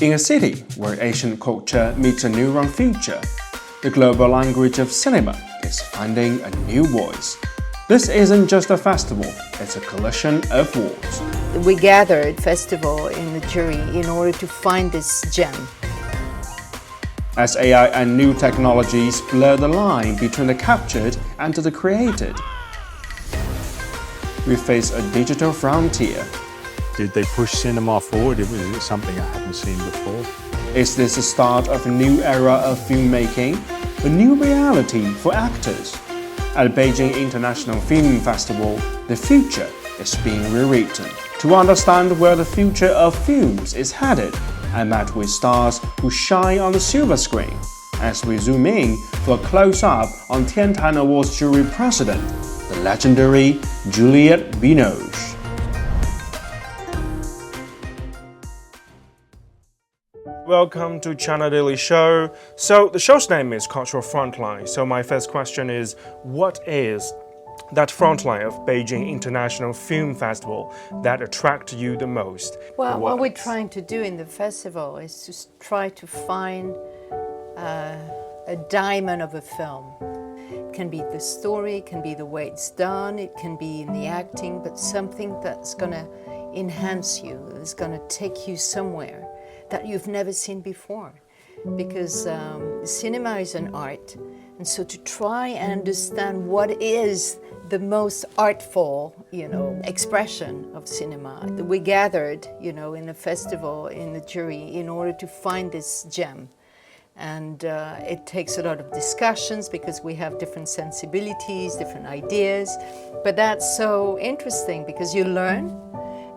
In a city where Asian culture meets a new future, the global language of cinema is finding a new voice. This isn't just a festival, it's a collision of worlds. We gathered festival in the jury in order to find this gem. As AI and new technologies blur the line between the captured and the created, we face a digital frontier. Did they push cinema forward? Was it something I haven't seen before? Is this the start of a new era of filmmaking? A new reality for actors? At Beijing International Film Festival, the future is being rewritten. To understand where the future of films is headed, I met with stars who shine on the silver screen as we zoom in for a close-up on Tiantan Award's jury president, the legendary Juliette Binoche. Welcome to China Daily Show. So the show's name is Cultural Frontline. So my first question is, what is that frontline of Beijing International Film Festival that attracted you the most? Well, what we're trying to do in the festival is to try to find a diamond of a film. It can be the story, it can be the way it's done, it can be in the acting, but something that's going to enhance you, that's going to take you somewhere that you've never seen before. Because cinema is an art, and so to try and understand what is the most artful, expression of cinema. We gathered, in a festival, in the jury, in order to find this gem. And it takes a lot of discussions because we have different sensibilities, different ideas. But that's so interesting because you learn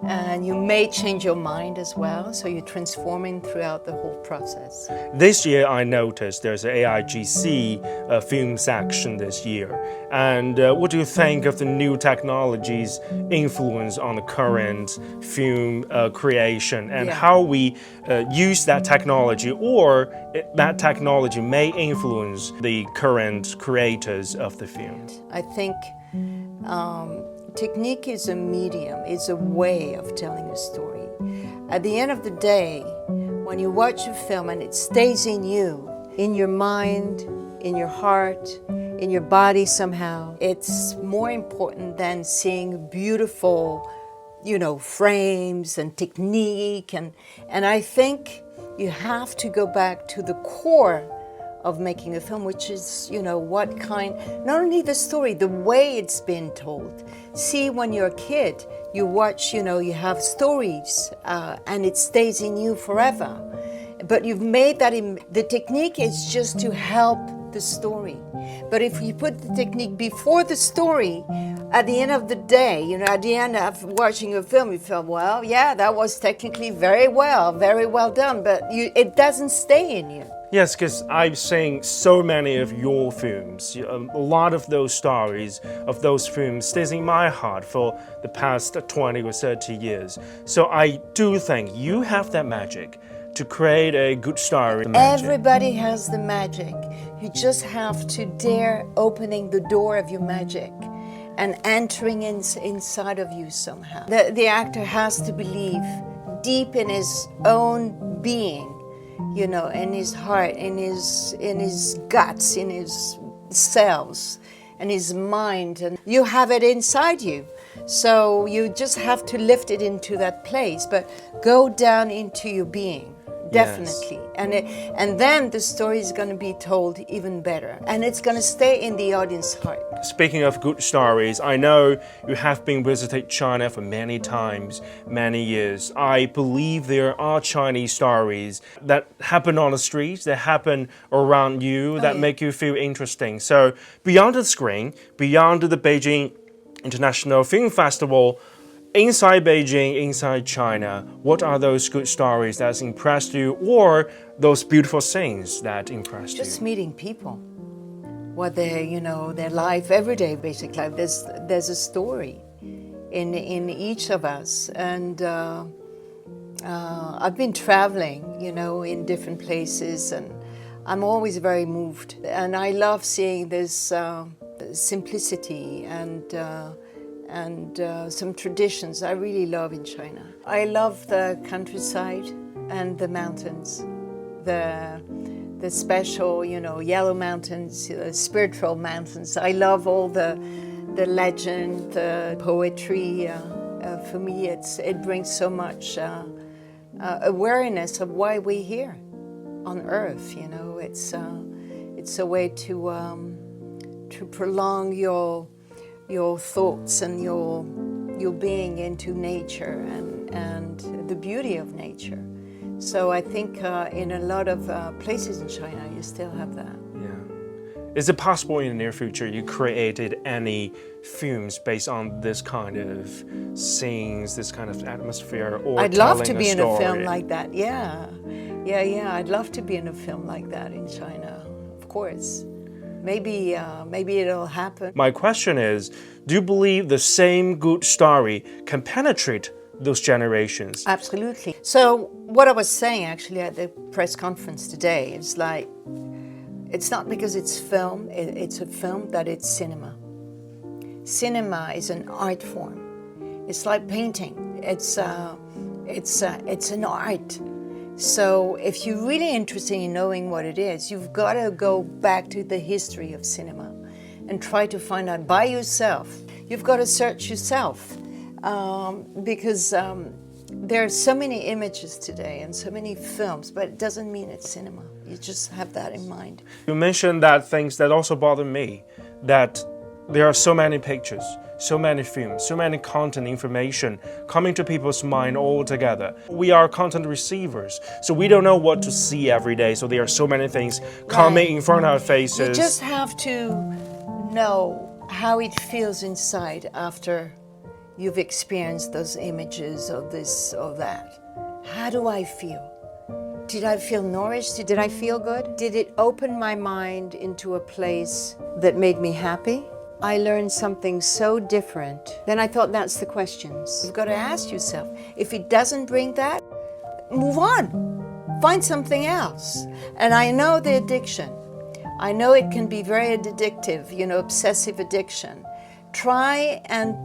and you may change your mind as well, so you're transforming throughout the whole process. This year I noticed there's an AIGC film section this year. And what do you think of the new technology's influence on the current film creation and how we use that technology, or that technology may influence the current creators of the film? I think technique is a medium, it's a way of telling a story. At the end of the day, when you watch a film and it stays in you, in your mind, in your heart, in your body somehow, it's more important than seeing beautiful, frames and technique. And I think you have to go back to the core of making a film, which is, what kind, not only the story, the way it's been told. See, when you're a kid, you watch, you have stories and it stays in you forever. But you've made that, the technique is just to help the story. But if you put the technique before the story, at the end of the day, at the end of watching a film, you feel, well, yeah, that was technically very well done, but it doesn't stay in you. Yes, because I've seen so many of your films. A lot of those stories of those films stays in my heart for the past 20 or 30 years. So I do think you have that magic to create a good story. Everybody has the magic. You just have to dare opening the door of your magic and entering inside of you somehow. The actor has to believe deep in his own being, in his heart, in his guts, in his cells, and his mind, and you have it inside you. So you just have to lift it into that place, but go down into your being, definitely. Yes. And then the story is going to be told even better, and it's going to stay in the audience's heart. Speaking of good stories, I know you have been visited China for many times, many years. I believe there are Chinese stories that happen on the streets, that happen around you, that make you feel interesting. So beyond the screen, beyond the Beijing International Film Festival, inside Beijing, inside China, what are those good stories that's impressed you, or those beautiful scenes that impressed you? Just meeting people. What their life, everyday basic life. There's a story in each of us, and I've been traveling, in different places, and I'm always very moved. And I love seeing this simplicity and some traditions I really love in China. I love the countryside. and the mountains, the special, yellow mountains, spiritual mountains. I love all the legend, the poetry. For me, it brings so much awareness of why we're here on Earth. It's a way to prolong your thoughts and your being into nature and the beauty of nature. So I think in a lot of places in China, you still have that. Yeah. Is it possible in the near future you created any films based on this kind of scenes, this kind of atmosphere, or I'd love to telling be in a story? film like that. Yeah. I'd love to be in a film like that in China, of course. Maybe it'll happen. My question is, do you believe the same good story can penetrate those generations? Absolutely. So what I was saying actually at the press conference today is like, it's not because it's film, it's a film that it's cinema. Cinema is an art form. It's like painting. It's an art. So if you're really interested in knowing what it is, you've got to go back to the history of cinema and try to find out by yourself. You've got to search yourself because there are so many images today and so many films, but it doesn't mean it's cinema. You just have that in mind. You mentioned that things that also bother me, that there are so many pictures, so many films, so many content information coming to people's mind all together. We are content receivers, so we don't know what to see every day, so there are so many things coming in front of our faces. You just have to know how it feels inside after you've experienced those images of this or that. How do I feel? Did I feel nourished? Did I feel good? Did it open my mind into a place that made me happy? I learned something so different. Then I thought, that's the questions. You've got to ask yourself. If it doesn't bring that, move on. Find something else. And I know the addiction. I know it can be very addictive, obsessive addiction. Try and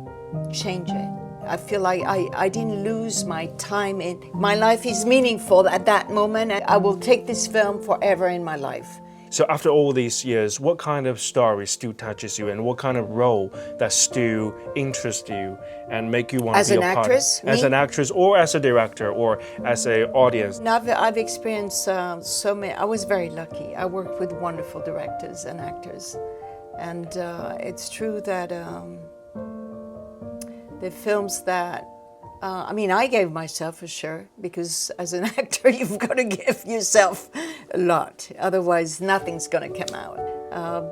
change it. I feel like I didn't lose my time in my life is meaningful at that moment. I will take this film forever in my life. So after all these years, what kind of story still touches you, and what kind of role that still interests you and make you want to be a part of? As an actress, or as a director, or as an audience? Now, I've experienced so many. I was very lucky. I worked with wonderful directors and actors, and it's true that the films that I gave myself a share, because as an actor, you've got to give yourself a lot. Otherwise, nothing's going to come out.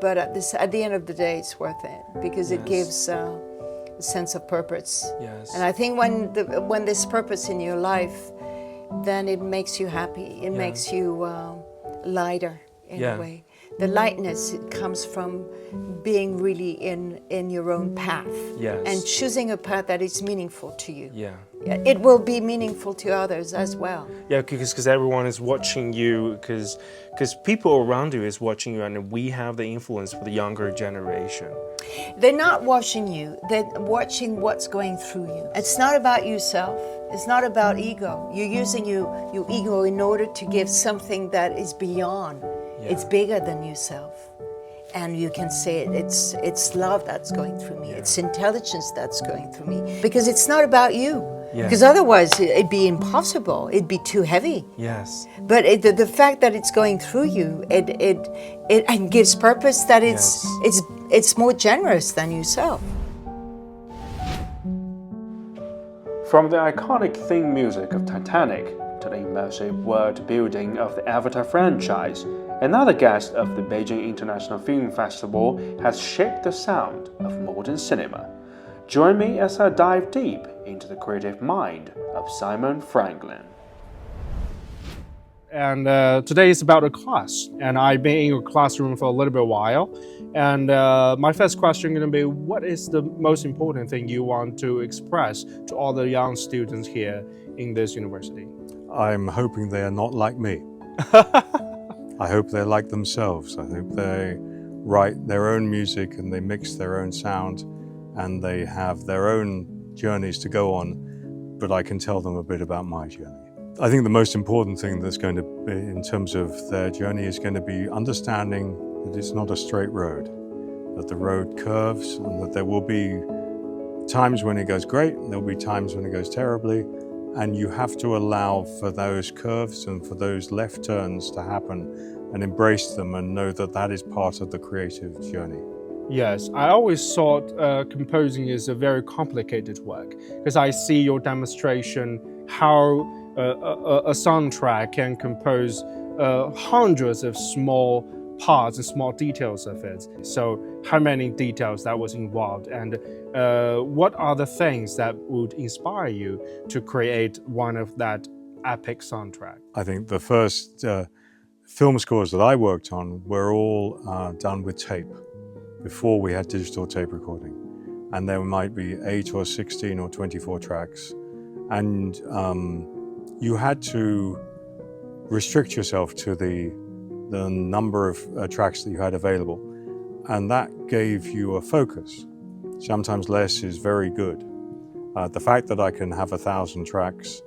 But at the end of the day, it's worth it, because it gives a sense of purpose. Yes. And I think when there's purpose in your life, then it makes you happy. It makes you lighter in a way. The lightness, it comes from being really in your own path, and choosing a path that is meaningful to you. Yeah. It will be meaningful to others as well. Yeah, because everyone is watching you, because people around you is watching you, and we have the influence for the younger generation. They're not watching you, they're watching what's going through you. It's not about yourself, it's not about ego. You're using your ego in order to give something that is beyond. It's bigger than yourself. And you can say it's love that's going through me. It's intelligence that's going through me. Because it's not about you. Because otherwise it'd be impossible. It'd be too heavy. Yes. But the fact that it's going through you, it gives purpose. That it's more generous than yourself. From the iconic theme music of Titanic to the immersive world building of the Avatar franchise, another guest of the Beijing International Film Festival has shaped the sound of modern cinema. Join me as I dive deep into the creative mind of Simon Franglen. And today is about a class, and I've been in your classroom for a little bit while. And my first question is going to be, what is the most important thing you want to express to all the young students here in this university? I'm hoping they are not like me. I hope they're like themselves. I hope they write their own music and they mix their own sound and they have their own journeys to go on, but I can tell them a bit about my journey. I think the most important thing that's going to be in terms of their journey is going to be understanding that it's not a straight road, that the road curves, and that there will be times when it goes great and there'll be times when it goes terribly, and you have to allow for those curves and for those left turns to happen and embrace them and know that that is part of the creative journey. Yes, I always thought composing is a very complicated work because I see your demonstration how a soundtrack can compose hundreds of small parts and small details of it. So how many details that was involved, and what are the things that would inspire you to create one of that epic soundtrack? I think the first film scores that I worked on were all done with tape before we had digital tape recording. And there might be 8 or 16 or 24 tracks. And you had to restrict yourself to the number of tracks that you had available. And that gave you a focus. Sometimes less is very good. The fact that I can have 1,000 tracks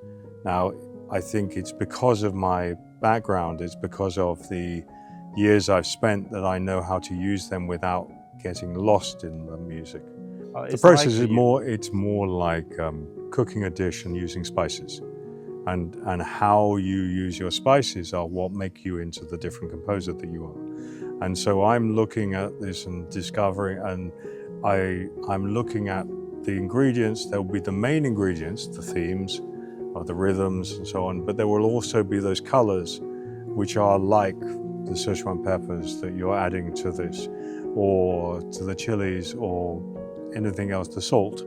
now, I think it's because of my background, it's because of the years I've spent that I know how to use them without getting lost in the music. The process is more like cooking a dish and using spices. And how you use your spices are what make you into the different composer that you are. And so I'm looking at this and discovering, and I'm looking at the ingredients. There will be the main ingredients, the themes, or the rhythms and so on, but there will also be those colors which are like the Sichuan peppers that you're adding to this, or to the chilies, or anything else, the salt.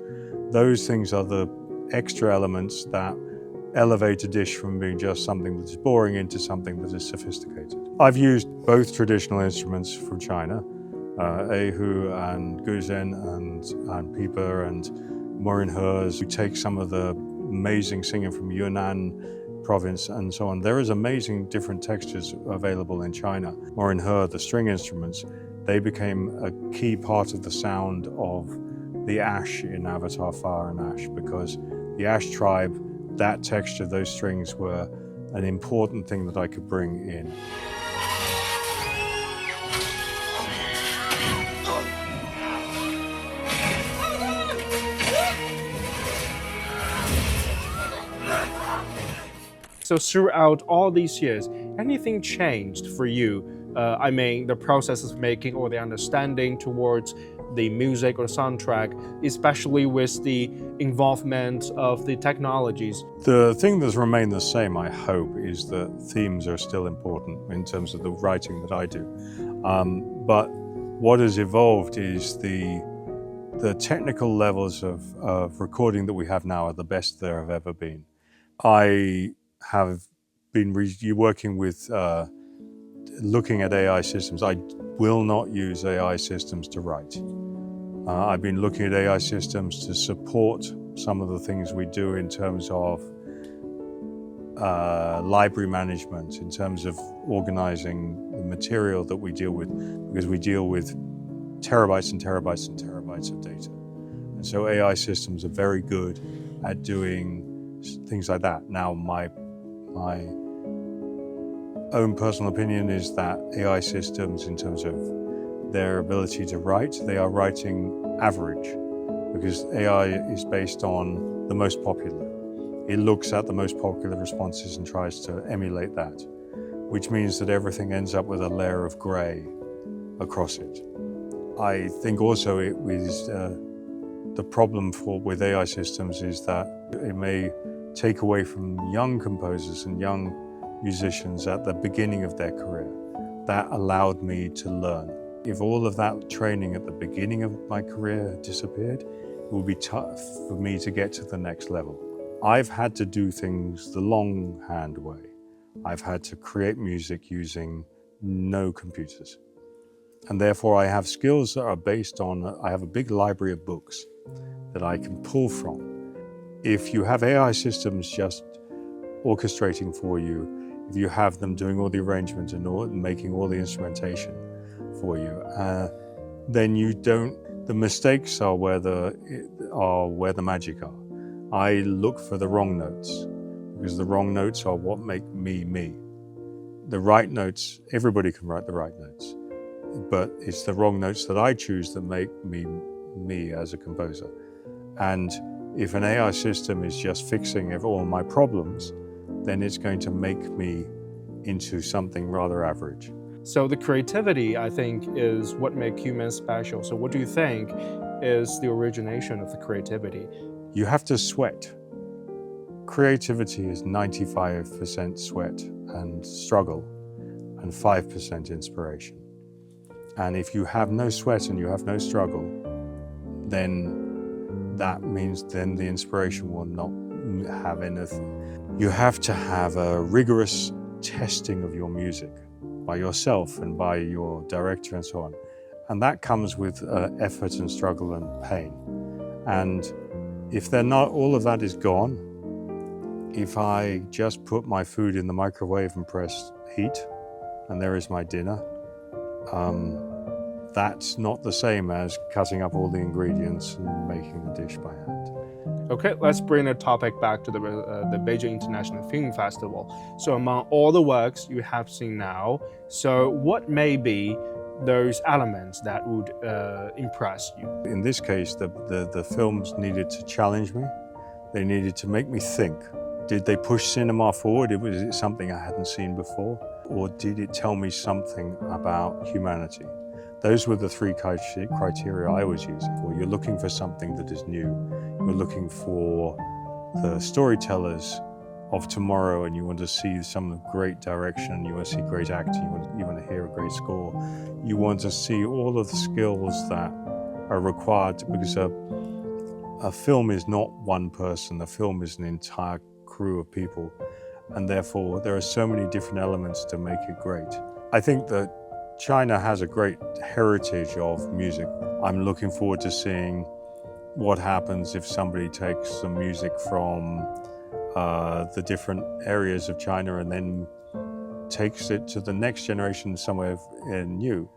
Those things are the extra elements that elevate a dish from being just something that's boring into something that is sophisticated. I've used both traditional instruments from China, erhu and guzhen and pipe and morinhe. We take some of the amazing singing from Yunnan province and so on. There is amazing different textures available in China. Morinhe, the string instruments, they became a key part of the sound of the ash in Avatar Fire and Ash, because the Ash tribe, that texture, those strings were an important thing that I could bring in. So throughout all these years, anything changed for you? I mean, the process of making or the understanding towards the music or soundtrack, especially with the involvement of the technologies. The thing that's remained the same, I hope, is that themes are still important in terms of the writing that I do. But what has evolved is the technical levels of recording that we have now are the best there have ever been. I have been working with looking at AI systems. I will not use AI systems to write. I've been looking at AI systems to support some of the things we do in terms of library management, in terms of organizing the material that we deal with, because we deal with terabytes and terabytes and terabytes of data. And so AI systems are very good at doing things like that. Now, my own personal opinion is that AI systems, in terms of their ability to write, they are writing average, because AI is based on the most popular. It looks at the most popular responses and tries to emulate that, which means that everything ends up with a layer of gray across it. I think also the problem with AI systems is that it may take away from young composers and young musicians at the beginning of their career. That allowed me to learn. If all of that training at the beginning of my career had disappeared, it would be tough for me to get to the next level. I've had to do things the longhand way. I've had to create music using no computers. And therefore I have skills that are based on, I have a big library of books that I can pull from. If you have AI systems just orchestrating for you, if you have them doing all the arrangement and making all the instrumentation for you, then the mistakes are where the magic are. I look for the wrong notes, because the wrong notes are what make me me. The right notes, everybody can write the right notes, but it's the wrong notes that I choose that make me me as a composer. And if an AI system is just fixing all my problems, then it's going to make me into something rather average. So the creativity, I think, is what makes humans special. So what do you think is the origination of the creativity? You have to sweat. Creativity is 95% sweat and struggle and 5% inspiration. And if you have no sweat and you have no struggle, then that means then the inspiration will not have anything. You have to have a rigorous testing of your music by yourself and by your director and so on. And that comes with effort and struggle and pain. And if they're not, all of that is gone. If I just put my food in the microwave and press heat, and there is my dinner, that's not the same as cutting up all the ingredients and making the dish by hand. Okay, let's bring the topic back to the Beijing International Film Festival. So among all the works you have seen now, so what may be those elements that would impress you? In this case, the films needed to challenge me. They needed to make me think. Did they push cinema forward? Was it something I hadn't seen before? Or did it tell me something about humanity? Those were the three criteria I was using. You're looking for something that is new. You're looking for the storytellers of tomorrow, and you want to see some great direction, you want to see great acting, you want to hear a great score. You want to see all of the skills that are required, because a film is not one person, a film is an entire crew of people, and therefore there are so many different elements to make it great. I think that China has a great heritage of music. I'm looking forward to seeing what happens if somebody takes some music from the different areas of China and then takes it to the next generation somewhere new.